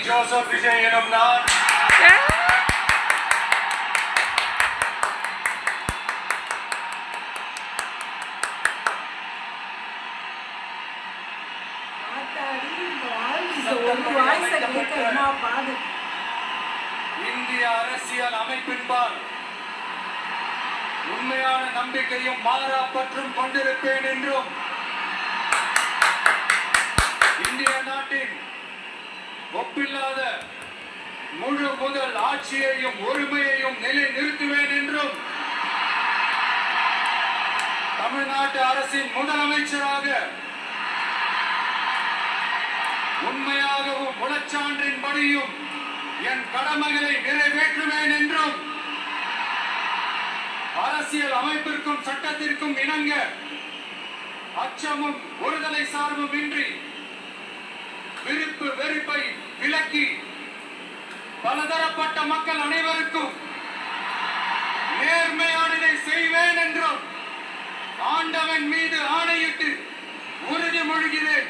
Joseph Vijay எனும் நான் இந்திய அரசியல் அமைப்பின்பால் உண்மையான நம்பிக்கையும் மாறா பற்றும் கொண்டிருப்பேன் என்றும் இந்திய நாட்டின் ஒப்பில்லாத முழு முதல் ஆட்சியையும் ஒருமையையும் நிலைநிறுத்துவேன் என்றும் தமிழ்நாட்டு அரசின் முதலமைச்சராக உண்மையாகவும் உளச்சான்றின்படியும் என் கடமைகளை நிறைவேற்றுவேன் என்றும் அரசியல் அமைப்பிற்கும் சட்டத்திற்கும் இணங்க அச்சமும் ஒருதலை சார்பும் இன்றி விருப்பு வெறுப்பை விலக்கி பலதரப்பட்ட மக்கள் அனைவருக்கும் நேர்மையானதை செய்வேன் என்றும் ஆண்டவன் மீது ஆணையிட்டு உறுதிமொழிகிறேன்.